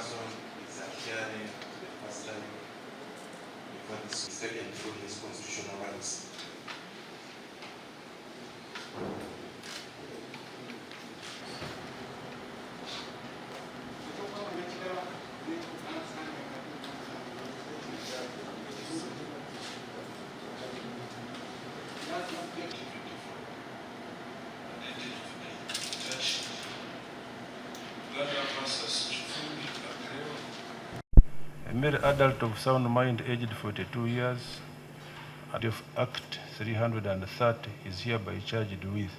person is adhering to the first time before this is taken through his constitutional rights. A male adult of sound mind aged 42 years and of Act 330 is hereby charged with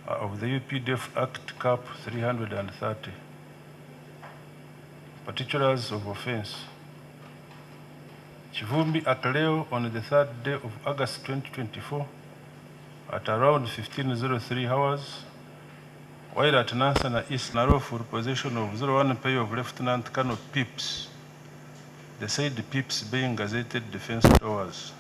of the UPDF Act Cap 330. Particulars of offense. Kivumvi Achilleo on the 3rd day of August 2024 at around 15:03 hours, while at Nansana East, lawful possession of 01 pay of Lieutenant Colonel Pips, the said Pips being gazetted defense towers.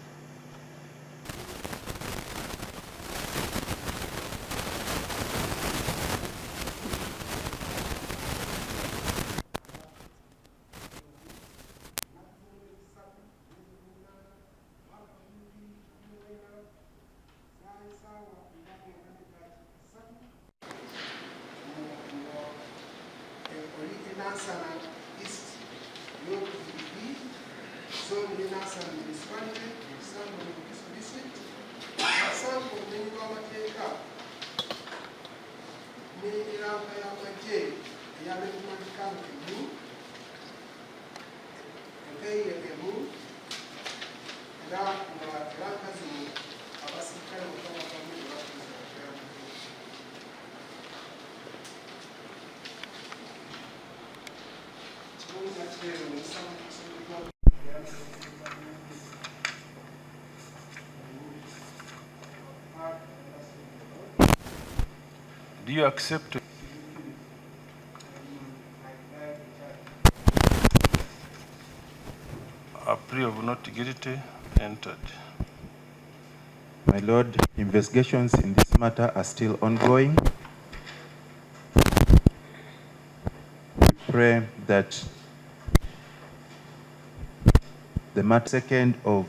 Do you accept a plea of not guilty entered? My Lord, investigations in this matter are still ongoing. We pray that the matter 2nd of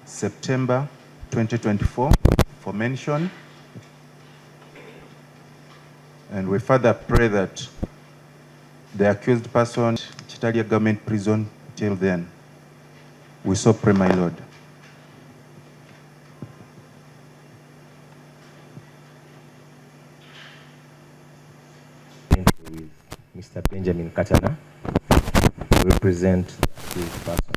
September 2024 for mention, and we further pray that the accused person Chitalia government prison till then. We so pray, my Lord. With Mr. Benjamin Katana, to represent the accused person.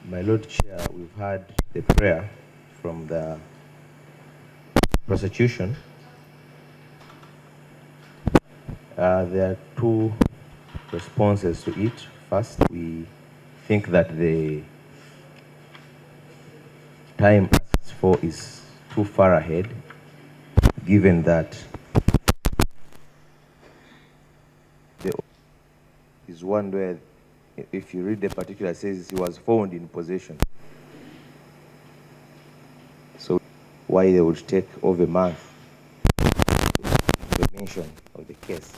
My Lord Chair, we've had the prayer from the prosecution. There are two responses to it. First, we think that the time asked for is too far ahead, given that there is one where, if you read the particular, it says he was found in possession. So why they would take over a month to mention of the case.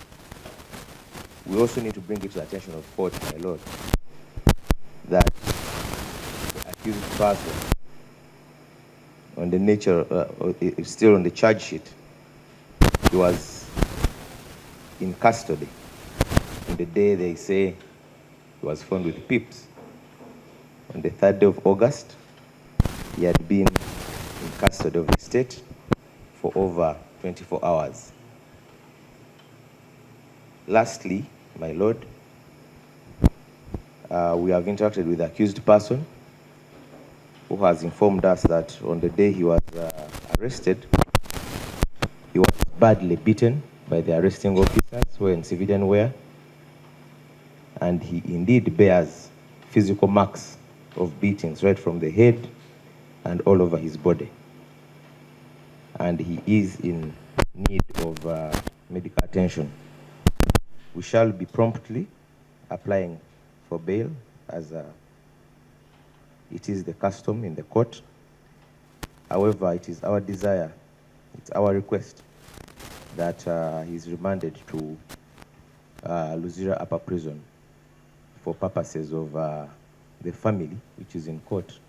We also need to bring it to the attention of court, my Lord, that the accused person on the nature, still on the charge sheet, he was in custody On the day they say he was found with pips, on the 3rd day of August, he had been in custody of the state for over 24 hours. Lastly, my Lord, we have interacted with the accused person who has informed us that on the day he was arrested, he was badly beaten by the arresting officers who were in civilian wear, and he indeed bears physical marks of beatings right from the head and all over his body. And he is in need of medical attention. We shall be promptly applying for bail as it is the custom in the court. However, it is our desire, it's our request that he is remanded to Luzira Upper Prison for purposes of the family, which is in court,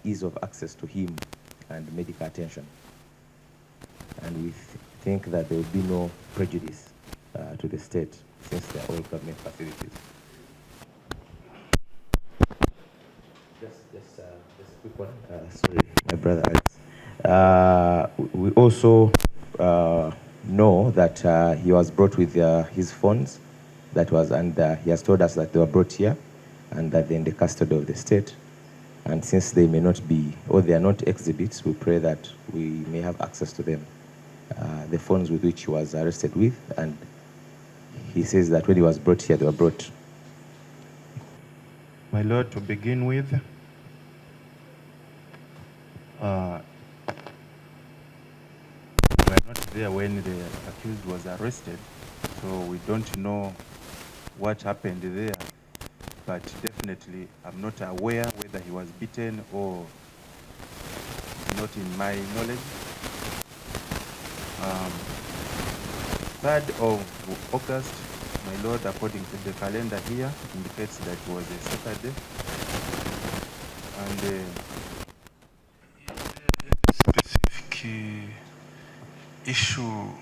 ease of access to him and medical attention. And we think that there will be no prejudice to the state since they are all government facilities. Just a quick one. Sorry, my brother Alex. We also know that he was brought with his phones. That was, and he has told us that they were brought here and that they're in the custody of the state. And since they may not be, or they are not exhibits, we pray that we may have access to them. The phones with which he was arrested with, and he says that when he was brought here, they were brought. My Lord, to begin with, we were not there when the accused was arrested, so we don't know what happened there, but definitely I'm not aware whether he was beaten or not in my knowledge. 3rd of August, my Lord, according to the calendar here, indicates that it was a Saturday. And specific issue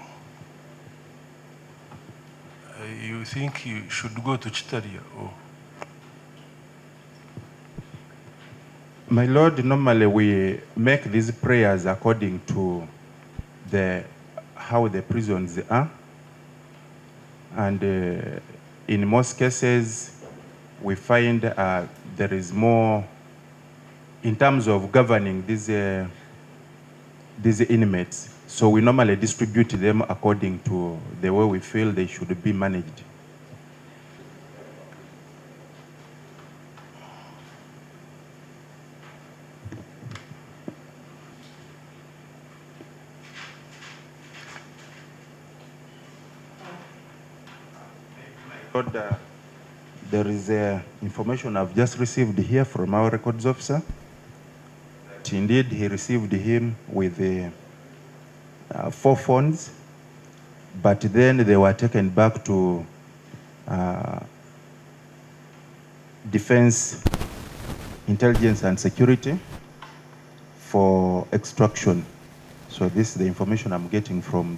you think you should go to Chitaria or? my Lord, normally we make these prayers according to how the prisons are. And in most cases, we find there is more, in terms of governing these inmates. So we normally distribute them according to the way we feel they should be managed. There is information I've just received here from our records officer. That indeed, he received him with 4 phones, but then they were taken back to Defense, Intelligence and Security for extraction. So this is the information I'm getting from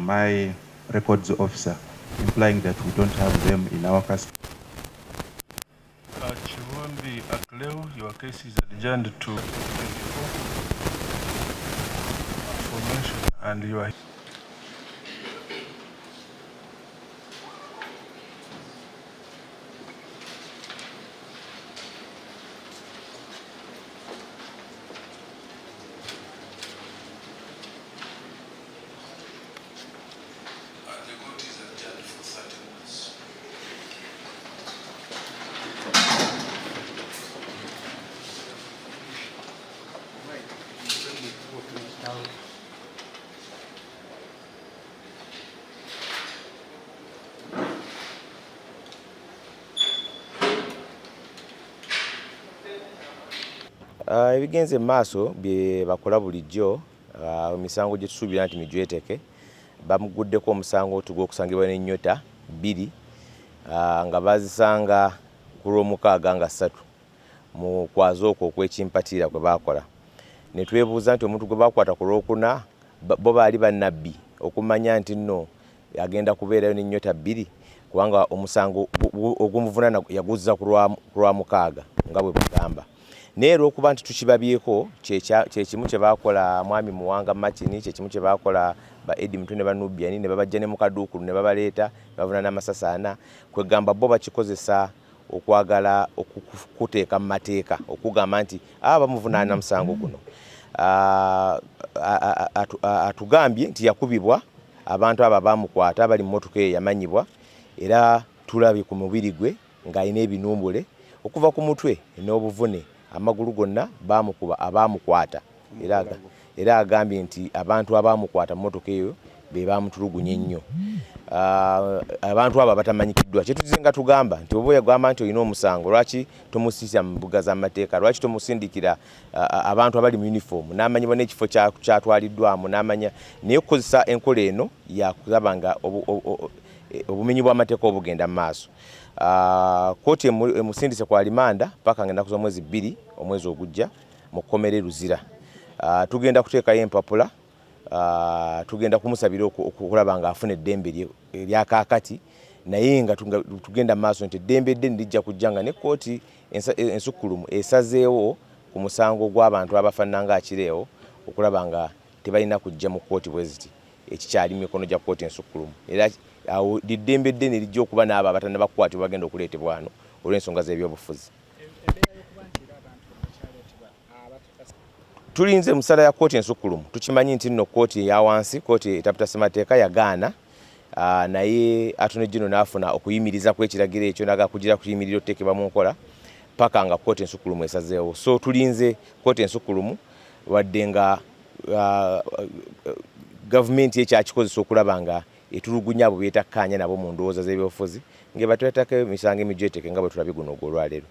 my records officer, implying that we don't have them in our custody. Kivumvi Achilleo, your case is adjourned to 2024 formation, and you are ebigenze maaso bye bakola bulijjo emisango gye tusuubira nti mijweteke bamuguddeko omusango ogw'okusangibwa n'ennyota 2 nga bazisanga ku Lwomukaaga nga 3 mu kwazo okwo okw'ekimpatiira kwe baakola. Ne twebuuza nti omuntu gwe baakwata ku Lwokuna bo baali bannabbi okumanya nti nno agenda kubeerayo n'ennyota 2 kubanga omusango ogumuvunaana yaguzza ku lwa 6 nga bwe bugamba. Naye olw'okuba nti tukibabyeko kyekimu kye baakola mwami Muwanga Martin, kyekimu kye baakola ba Edi Mutwe ne Banubian ne babajja ne mu kaduukulu ne babaleeta ne bavunaana amasasi 4 kwegamba bo bakikozesa okwagala okuteeka mu mateeka okugamba nti bamuvunaana musango guno. Atugambye nti yakubibwa abantu abo baamukwata abali mu mmotoka eyo yamanyibwa era tulabye ku mubiri gwe ng'alina ebinumbule okuva ku mutwe n'obuvune amagulu gonna baamukuba abaamukwata era agambye nti abantu abaamukwata mu mmotoka eyo be baamutulugunya ennyo. Abantu abo batamanyikiddwa. Kyetuzize nga tugamba nti oba oyagamba nti olina omusango lwaki tomusisa mu mbuga z'amateeka, lwaki tomusindikira abantu abali mu uniform n'amanyibwa n'ekifo kyatwaliddwamu n'amanya, naye okukozesa enkola eno yakulaba nga obumenyi bw'amateeka obugenda mu maaso. Kkooti emusindise ku Alimanda paka ng'ennaku z'omwezi 2 omwezi ogujja mu kkomera Luzira. Tugenda kuteekayo empapula, tugenda kumusabira okulaba ng'afuna eddembe erya kaakati, naye nga tugenda mu maaso nti eddembe eddene lijja kujja nga ne kkooti ensukkulumu esazeewo ku musango gw'abantu abafaanana nga Achilleo okulaba nga tebalina kujja mu kkooti bwe ziti, ekikyali mu mikono gya kkooti ensukkulumu. Era awo liddembe eddene lijja okuba n'abo abatanda bakwatibwa bagenda okuleetebwa wano olw'ensonga z'ebyobufuzi. Tulinze musala ya kkooti ensukkulumu, tukimanyi nti nno kkooti eya wansi, kkooti etaputa ssemateeka yagaana, naye Attorney General n'afuna okuyimiriza kw'ekiragiro ekyo n'aga kugira kuyimirira oteekebwa mu nkola paka nga kkooti ensukkulumu esazeewo. So tulinze kkooti ensukkulumu wadde nga gavumenti ekyakikozesa okulaba nga etulugunya abo beetakkaanya nabo mu ndowooza z'ebyobufuzi ng'ebatwetako emisango emijweteke nga bwe tulabye guno ogw'olwaleero.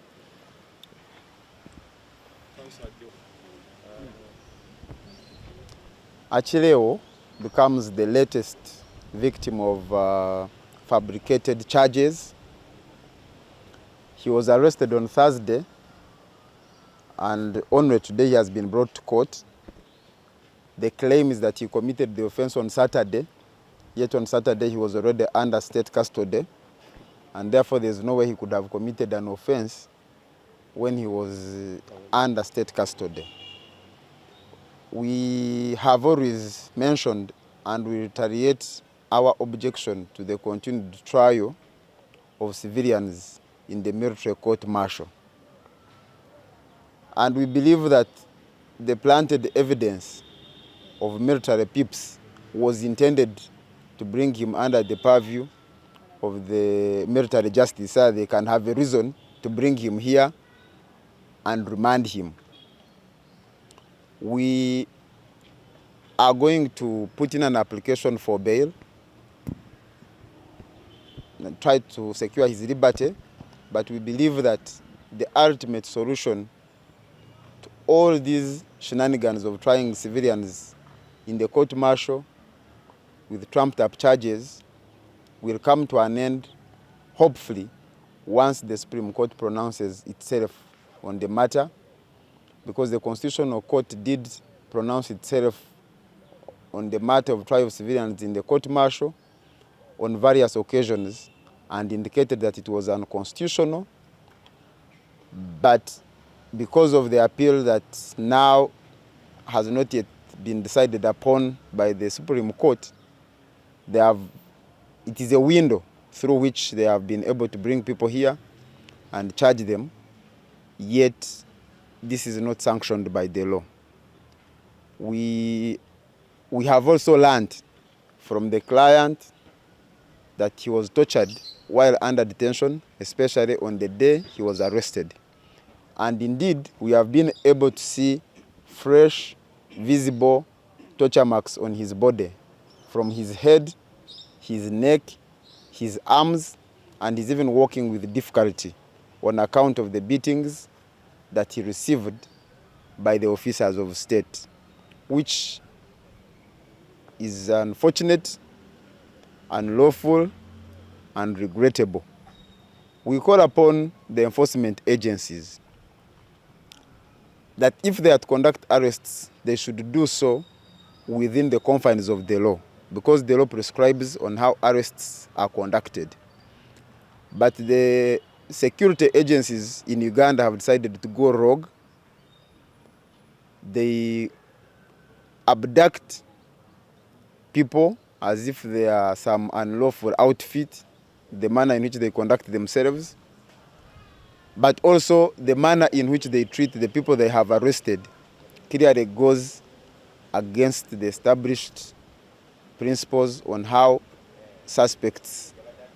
Achilleo becomes the latest victim of fabricated charges. He was arrested on Thursday and only today he has been brought to court. The claim is that he committed the offense on Saturday, yet on Saturday he was already under state custody, and therefore there is no way he could have committed an offense when he was under state custody. We have always mentioned and we reiterate our objection to the continued trial of civilians in the military court-martial. And we believe that the planted evidence of military peeps was intended to bring him under the purview of the military justice so they can have a reason to bring him here and remand him. We are going to put in an application for bail and try to secure his liberty, but we believe that the ultimate solution to all these shenanigans of trying civilians in the court-martial with trumped-up charges will come to an end, hopefully, once the Supreme Court pronounces itself on the matter, because the Constitutional Court did pronounce itself on the matter of trial of civilians in the court-martial on various occasions and indicated that it was unconstitutional. But because of the appeal that now has not yet been decided upon by the Supreme Court, it is a window through which they have been able to bring people here and charge them, yet this is not sanctioned by the law. We have also learned from the client that he was tortured while under detention, especially on the day he was arrested. And indeed, we have been able to see fresh, visible torture marks on his body, from his head, his neck, his arms, and he's even walking with difficulty on account of the beatings that he received by the officers of state, which is unfortunate, unlawful, and regrettable. We call upon the enforcement agencies that if they are to conduct arrests, they should do so within the confines of the law. because the law prescribes on how arrests are conducted. But the security agencies in Uganda have decided to go rogue. They abduct people as if they are some unlawful outfit, the manner in which they conduct themselves, but also the manner in which they treat the people they have arrested clearly goes against the established principles on how suspects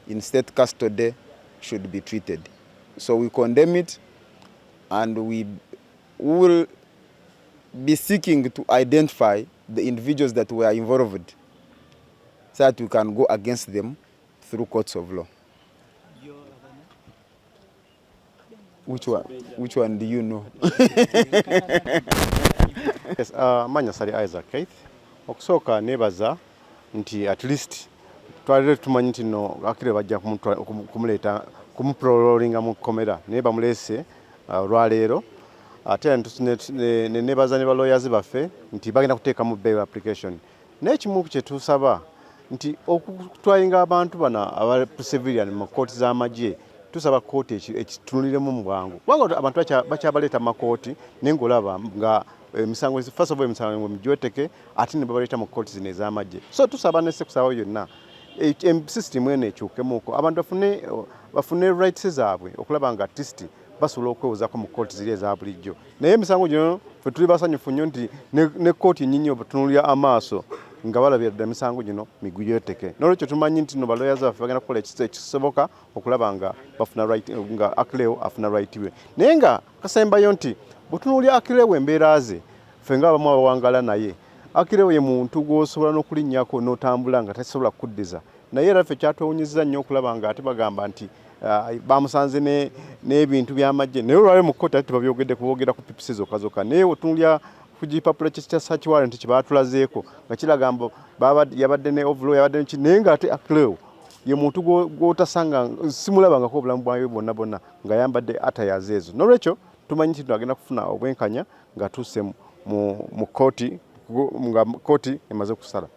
in state custody should be treated. So we condemn it, and we will be seeking to identify the individuals that were involved so that we can go against them through courts of law. Which one do you know? Yes, manya sali Isaac Keith. Okusoka nebaza nti at least twalire tumanyi nti no akire bajja kumuleta kumuprolinga mu komera neba mulese lwaleero ate nebaza ne lawyers baffe nti bagenda kuteeka mu bail application. N'ekimu kye tusaba nti okutwayinga abantu bana aba civilian mu kooti z'amagye tusaba kooti ekitunuliremu mu bwangu kubanga abantu bakyabaleeta mu makooti n'engolaba nga emisango first of all emisango mujweteke ate ne babaleeta mu kooti zino ez'amagye. So tusaba nese kusaba yonna system eno ekyukemuuko abantu bafune rights zaabwe okulaba nga artist basobola okwewozaako mu kooti ziri eza bulijjo. Naye emisango gino ffe tuli basanyufu nnyo nti ne kooti nnyinyi obutunulira amaaso nga balabira ddala emisango gino miguyoteke. N'olwekyo tumanyi nti no balawyers baffe bagenda kukola ekisoboka okulaba nga bafuna right nga Achilleo afuna right we. Naye nga kasembayo nti butunulira Achilleo embeera ze ffe ng'abamu abawangala naye Achilleo ye muntu gw'osobola n'okulinnyako n'otambula nga tasobola kuddiza. Naye era ffe kyatwewunyizza nnyo okulaba nga ate bagamba nti bamusanze n'ebintu by'amagye. Naye olwaleero mu kkooti ate tebabyogedde kubogera ku pipisi zokka. Naye otunulira kugipapula kya search warrant kye baatulazeeko nga kiraga mbu yabadde ne overlaw yabadde neki naye ng'ate Achilleo ye muntu gw'otasanga simulabangako obulamu bwayo bwonna nga yambadde atayaze ezo. N'olwekyo tumanyi nti agenda kufuna obwenkanya ng'atuuse mu kkooti nga kkooti emaze kusala.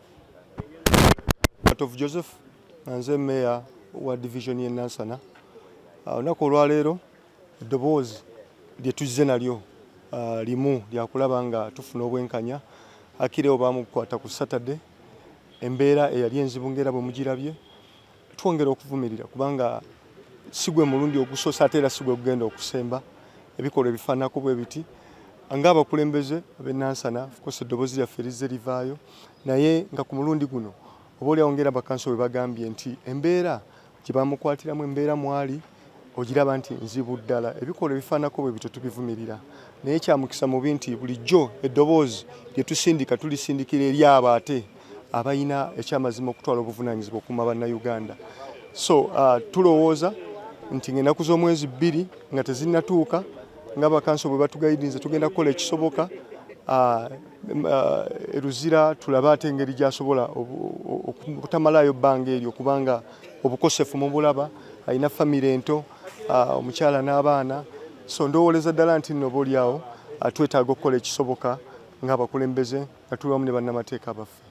of Joseph nze meya wa division y'e Nansana. Olunaku olwaleero eddoboozi lye tuzze nalyo limu lyakulaba nga tufuna obwenkanya. Achilleo bamukwata ku Saturday, embeera eyali enzibu ng'era bwe mugirabye. Twongera okuvumirira kubanga sigwe mulundi ogusosa ate era sigwe okugenda okusemba ebikolwa ebifaanako bwe biti. Ng'abakulembeze ab'e Nansana of course eddoboozi lyaffe lizze livaayo, naye nga ku mulundi guno oba olyawongera bakanso bwe bagambye nti embeera gye bamukwatiramu embeera mwali ogiraba nti nzibu ddala. Ebikolwa ebifaanako bwe bityo tubivumirira, naye kyamukisa mubi nti bulijjo eddoboozi lye tusindika tulisindikira eri abo ate abalina ekyamazima okutwala obuvunaanyizibwa okuuma bannayuganda. So tulowooza nti ng'ennaku z'omwezi 2 nga tezinnatuuka ng'abakanso bwe batugayidinze tugenda kukola ekisoboka eruzira tulabe ate engeri gy'asobola okutamalayo bbanga eryo kubanga obukosefu mu bulaba, alina famire ento, omukyala n'abaana. So ndowooleza ddala nti nno boolyawo twetaaga okukola ekisoboka ng'abakulembeze nga tuli wamu ne bannamateeka baffe.